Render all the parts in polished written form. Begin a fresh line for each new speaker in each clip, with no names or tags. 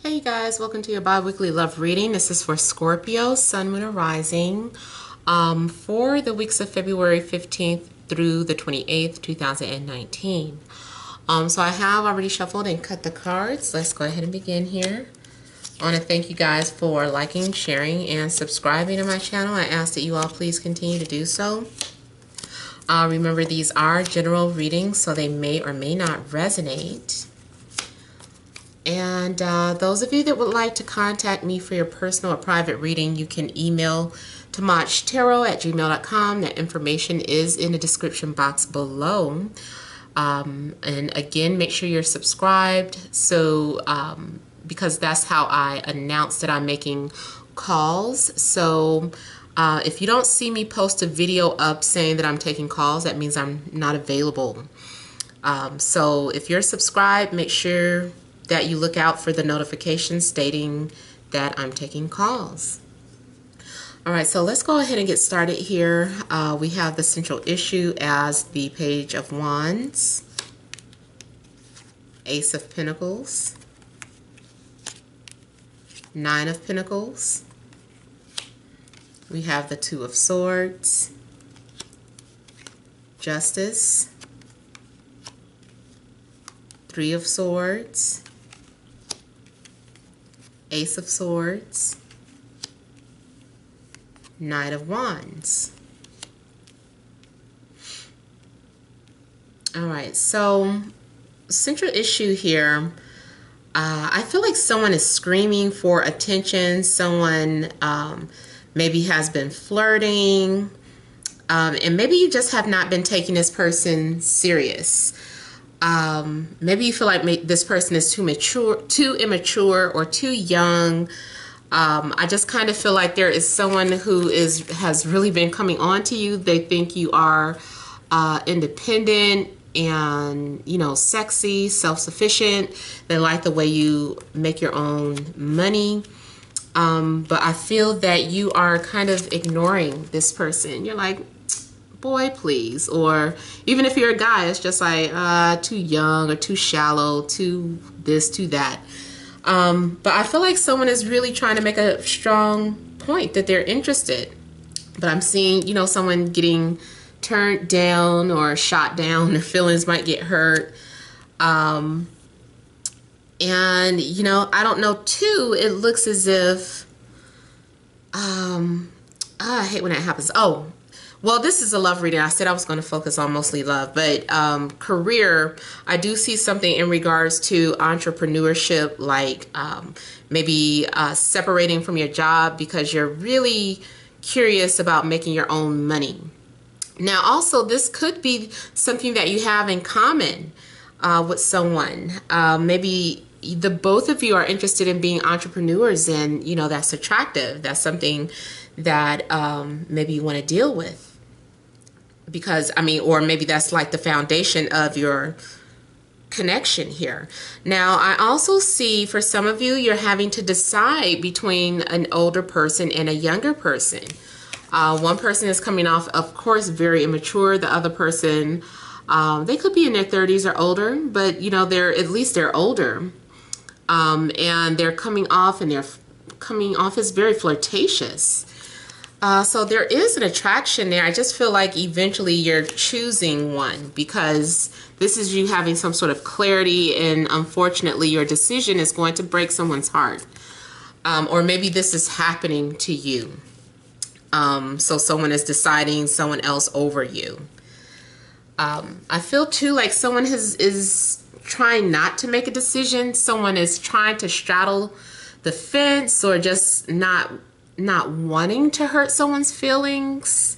Hey you guys, welcome to your bi-weekly love reading. This is for Scorpio, Sun, Moon, or Rising for the weeks of February 15th through the 28th, 2019. So I have already shuffled and cut the cards. Let's go ahead and begin here. I want to thank you guys for liking, sharing, and subscribing to my channel. I ask that you all please continue to do so. Remember, these are general readings, so they may or may not resonate. And those of you that would like to contact me for your personal or private reading, you can email TemajTarot@gmail.com. That information is in the description box below. And again, make sure you're subscribed, so because that's how I announce that I'm making calls. So if you don't see me post a video up saying that I'm taking calls, that means I'm not available. So if you're subscribed, make sure that you look out for the notification stating that I'm taking calls. All right, so let's go ahead and get started here. We have the central issue as the Page of Wands, Ace of Pentacles, Nine of Pentacles. We have the Two of Swords, Justice, Three of Swords, Ace of Swords, Knight of Wands. All right, so central issue here, I feel like someone is screaming for attention. Someone maybe has been flirting, and maybe you just have not been taking this person serious. Maybe you feel like this person is too immature, or too young. I just kind of feel like there is someone who has really been coming on to you. They think you are independent and, you know, sexy, self-sufficient. They like the way you make your own money. But I feel that you are kind of ignoring this person. You're like, boy, please. Or even if you're a guy, it's just like too young or too shallow, too this, too that. But I feel like someone is really trying to make a strong point that they're interested. But I'm seeing, you know, someone getting turned down or shot down. Their feelings might get hurt. And, you know, I don't know, too, it looks as if, I hate when that happens. Oh, well, this is a love reading. I said I was going to focus on mostly love, but career, I do see something in regards to entrepreneurship, like maybe separating from your job because you're really curious about making your own money. Now, also, this could be something that you have in common with someone. Maybe the both of you are interested in being entrepreneurs, and, you know, that's attractive. That's something that maybe you want to deal with. Because, I mean, or maybe that's like the foundation of your connection here. Now, I also see for some of you, you're having to decide between an older person and a younger person. One person is coming off, of course, very immature. The other person, they could be in their 30s or older, but, you know, at least they're older. And they're coming off, and they're coming off as very flirtatious. So there is an attraction there. I just feel like eventually you're choosing one, because this is you having some sort of clarity, and unfortunately your decision is going to break someone's heart. Or maybe this is happening to you. So someone is deciding someone else over you. I feel too like someone is trying not to make a decision. Someone is trying to straddle the fence, or just not wanting to hurt someone's feelings.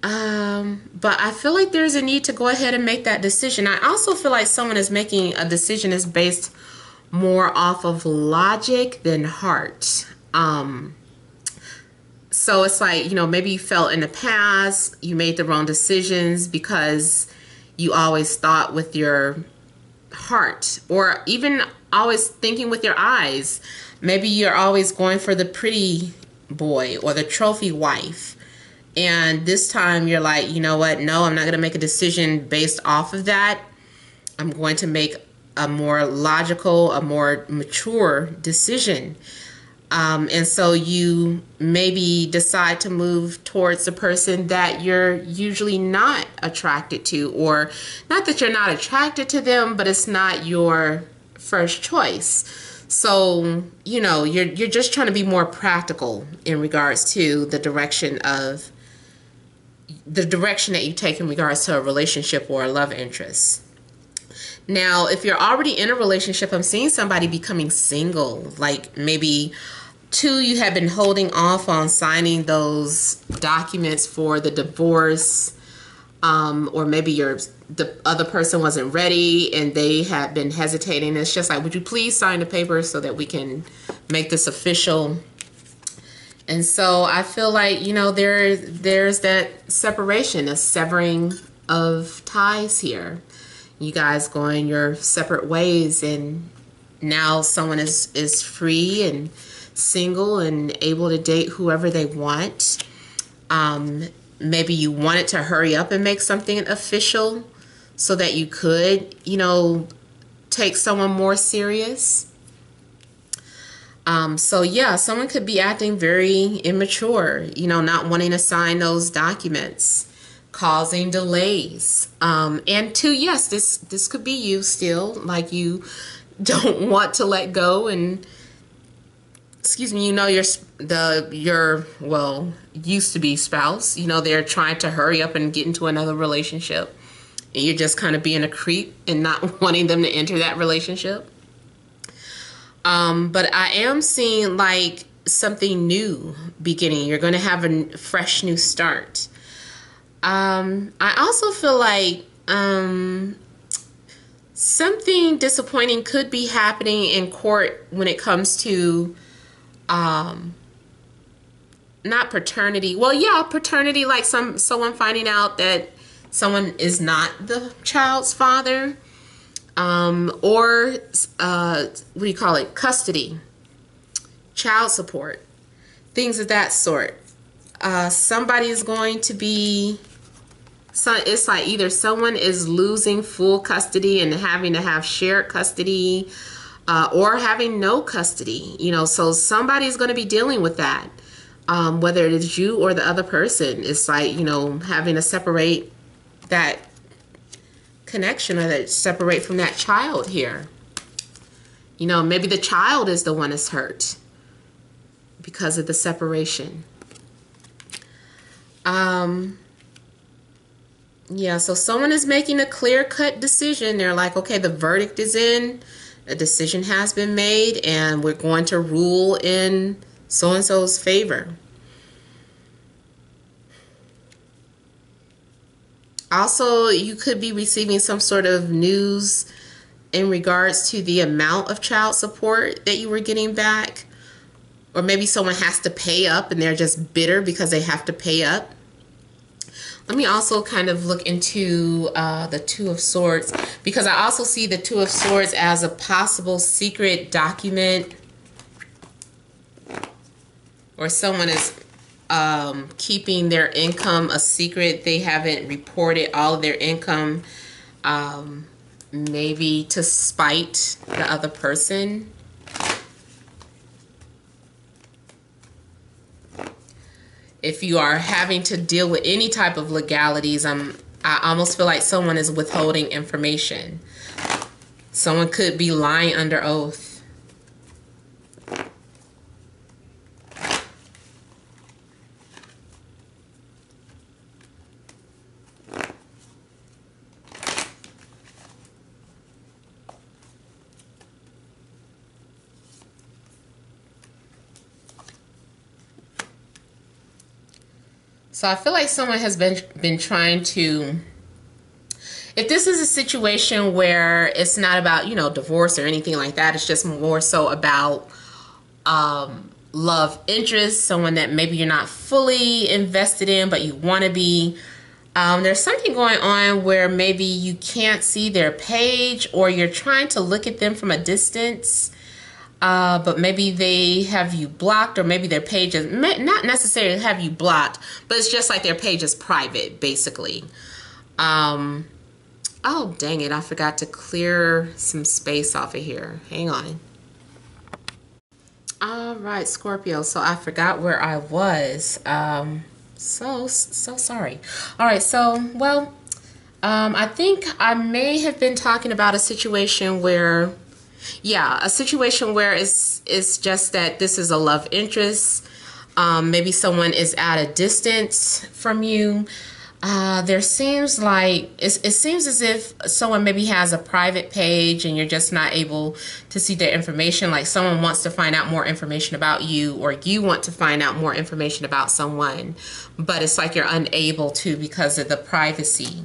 But I feel like there's a need to go ahead and make that decision. I also feel like someone is making a decision is based more off of logic than heart. So it's like, you know, maybe you felt in the past you made the wrong decisions because you always thought with your heart, or even always thinking with your eyes. Maybe you're always going for the pretty boy or the trophy wife. And this time you're like, you know what? No, I'm not going to make a decision based off of that. I'm going to make a more logical, a more mature decision. And so you maybe decide to move towards the person that you're usually not attracted to, or not that you're not attracted to them, but it's not your first choice. So, you know, you're just trying to be more practical in regards to the direction that you take in regards to a relationship or a love interest. Now, if you're already in a relationship, I'm seeing somebody becoming single. Like maybe two, you have been holding off on signing those documents for the divorce, or maybe the other person wasn't ready and they had been hesitating. It's just like, would you please sign the paper so that we can make this official? And so I feel like, you know, there's that separation, a severing of ties here. You guys going your separate ways, and now someone is free and single and able to date whoever they want. Maybe you wanted to hurry up and make something official so that you could, you know, take someone more serious. So yeah, someone could be acting very immature, you know, not wanting to sign those documents, causing delays. And two, yes, this could be you still, like you don't want to let go, and excuse me, you know, your well, used to be spouse, you know, they're trying to hurry up and get into another relationship, and you're just kind of being a creep and not wanting them to enter that relationship. But I am seeing like something new beginning. You're going to have a fresh new start. I also feel like something disappointing could be happening in court when it comes to not paternity. Well, yeah, paternity, like someone finding out that someone is not the child's father, or what do you call it? Custody, child support, things of that sort. Somebody is going to be, so it's like either someone is losing full custody and having to have shared custody, or having no custody, you know, so somebody's going to be dealing with that. Whether it is you or the other person, it's like, you know, having to separate that connection, or that separate from that child here. You know, maybe the child is the one that's hurt because of the separation. Yeah, so someone is making a clear-cut decision. They're like, okay, the verdict is in, a decision has been made, and we're going to rule in so-and-so's favor. Also, you could be receiving some sort of news in regards to the amount of child support that you were getting back. Or maybe someone has to pay up and they're just bitter because they have to pay up. Let me also kind of look into the Two of Swords, because I also see the Two of Swords as a possible secret document, or someone is keeping their income a secret. They haven't reported all of their income, maybe to spite the other person. If you are having to deal with any type of legalities, I almost feel like someone is withholding information. Someone could be lying under oath. So I feel like someone has been trying to, if this is a situation where it's not about, you know, divorce or anything like that, it's just more so about love interest, someone that maybe you're not fully invested in, but you want to be. There's something going on where maybe you can't see their page, or you're trying to look at them from a distance. But maybe they have you blocked, or maybe their page is not necessarily have you blocked, but it's just like their page is private, basically. Oh, dang it. I forgot to clear some space off of here. Hang on. All right, Scorpio. So I forgot where I was. So sorry. All right. So, well, I think I may have been talking about a situation where, yeah, a situation where it's just that this is a love interest. Maybe someone is at a distance from you. There seems like it seems as if someone maybe has a private page and you're just not able to see their information. Like someone wants to find out more information about you, or you want to find out more information about someone, but it's like you're unable to because of the privacy.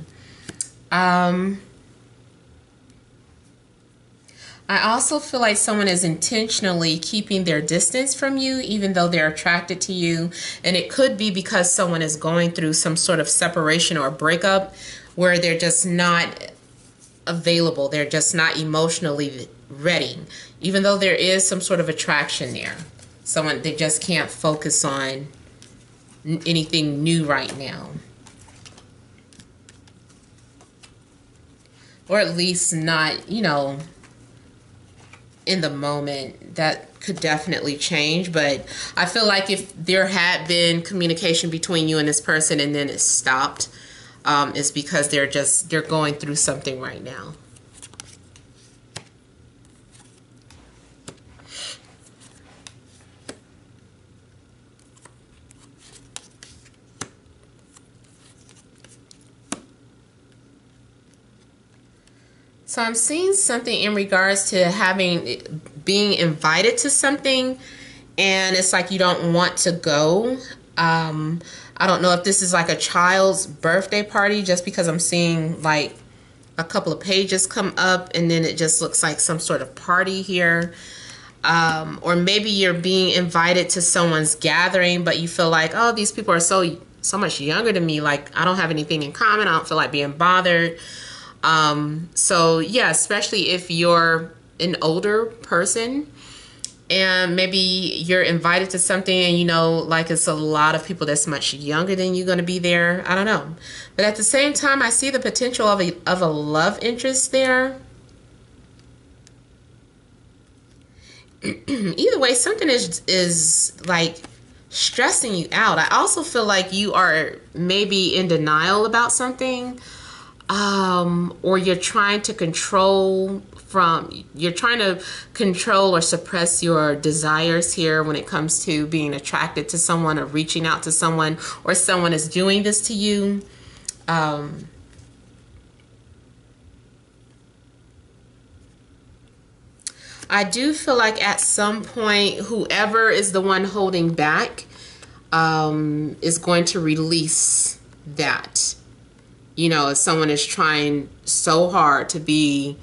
I also feel like someone is intentionally keeping their distance from you, even though they're attracted to you. And it could be because someone is going through some sort of separation or breakup where they're just not available. They're just not emotionally ready, even though there is some sort of attraction there. They just can't focus on anything new right now. Or at least not, in the moment. That could definitely change, but I feel like if there had been communication between you and this person and then it stopped, it's because they're going through something right now. So I'm seeing something in regards to being invited to something, and it's like you don't want to go. I don't know if this is like a child's birthday party, just because I'm seeing like a couple of pages come up and then it just looks like some sort of party here. Or maybe you're being invited to someone's gathering, but you feel like, oh, these people are so much younger than me. Like I don't have anything in common. I don't feel like being bothered. So yeah, especially if you're an older person and maybe you're invited to something and like it's a lot of people that's much younger than you going to be there. I don't know. But at the same time, I see the potential of a love interest there. Either way, something is like stressing you out. I also feel like you are maybe in denial about something. Or you're trying to control or suppress your desires here when it comes to being attracted to someone or reaching out to someone, or someone is doing this to you. I do feel like at some point, whoever is the one holding back is going to release that. If someone is trying so hard to be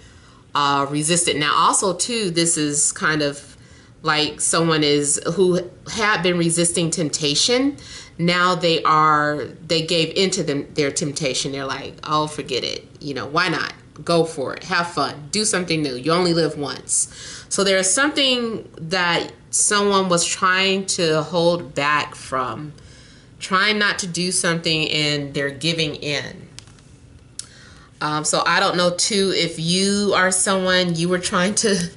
resistant. Now, also, too, this is kind of like someone who had been resisting temptation. Now they gave into their temptation. They're like, oh, forget it. Why not? Go for it. Have fun. Do something new. You only live once. So there's something that someone was trying to hold back from, trying not to do something, and they're giving in. So I don't know, too, if you are someone, you were trying to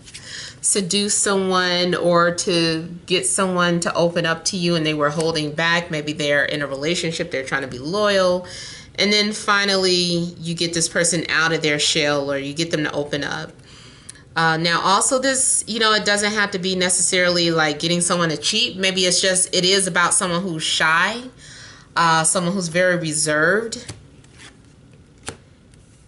seduce someone or to get someone to open up to you and they were holding back. Maybe they're in a relationship, they're trying to be loyal. And then finally, you get this person out of their shell, or you get them to open up. Now, also this, it doesn't have to be necessarily like getting someone to cheat. Maybe it is about someone who's shy, someone who's very reserved.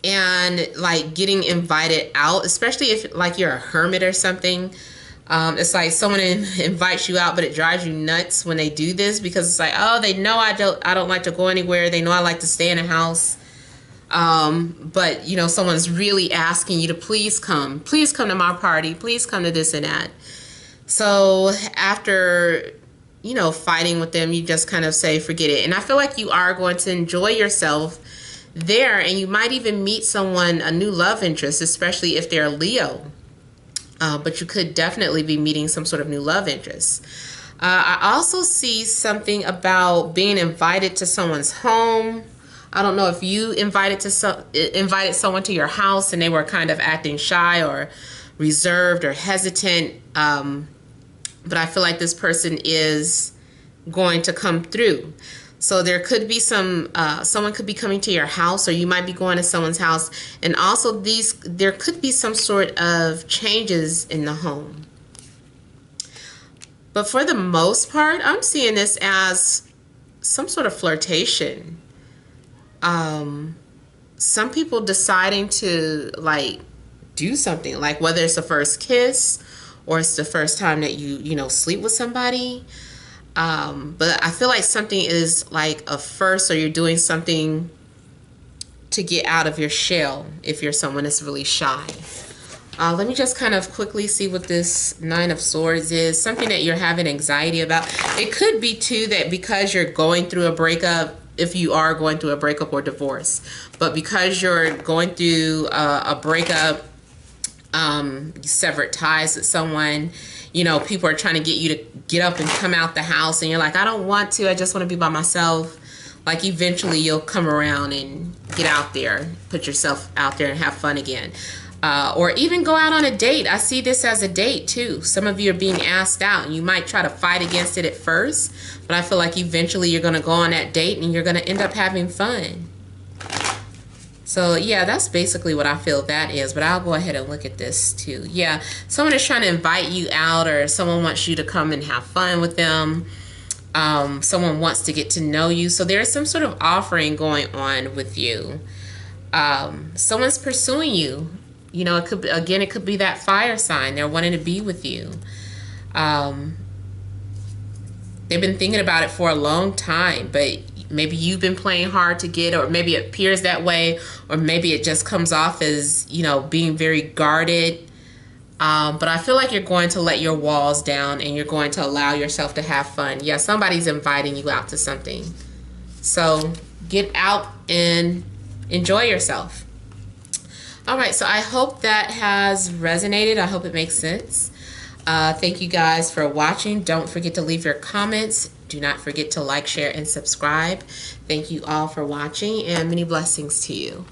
And like getting invited out, especially if like you're a hermit or something. It's like someone invites you out, but it drives you nuts when they do this, because it's like, oh, they know I don't like to go anywhere. They know I like to stay in a house. But someone's really asking you to please come to my party, please come to this and that. So after fighting with them, you just kind of say forget it. And I feel like you are going to enjoy yourself there, and you might even meet someone, a new love interest, especially if they're a Leo. But you could definitely be meeting some sort of new love interest. I also see something about being invited to someone's home. I don't know if you invited someone to your house and they were kind of acting shy or reserved or hesitant. But I feel like this person is going to come through. So there could be someone could be coming to your house, or you might be going to someone's house. And also there could be some sort of changes in the home. But for the most part, I'm seeing this as some sort of flirtation. Some people deciding to like do something, like whether it's the first kiss or it's the first time that you sleep with somebody. But I feel like something is like a first, or you're doing something to get out of your shell if you're someone that's really shy. Let me just kind of quickly see what this Nine of Swords is. Something that you're having anxiety about. It could be too that because you're going through a breakup, if you are going through a breakup or divorce, but because you're going through a breakup, you severed ties with someone, people are trying to get you to get up and come out the house, and you're like, I don't want to, I just want to be by myself. Like eventually you'll come around and get out there, put yourself out there and have fun again. Or even go out on a date. I see this as a date too. Some of you are being asked out, and you might try to fight against it at first, but I feel like eventually you're going to go on that date and you're going to end up having fun. So yeah, that's basically what I feel that is, but I'll go ahead and look at this too. Yeah, someone is trying to invite you out, or someone wants you to come and have fun with them. Someone wants to get to know you. So there's some sort of offering going on with you. Someone's pursuing you. It could be, again, it could be that fire sign. They're wanting to be with you. They've been thinking about it for a long time, but maybe you've been playing hard to get, or maybe it appears that way, or maybe it just comes off as, being very guarded. But I feel like you're going to let your walls down and you're going to allow yourself to have fun. Yeah, somebody's inviting you out to something. So get out and enjoy yourself. All right, so I hope that has resonated. I hope it makes sense. Thank you guys for watching. Don't forget to leave your comments. Do not forget to like, share, and subscribe. Thank you all for watching, and many blessings to you.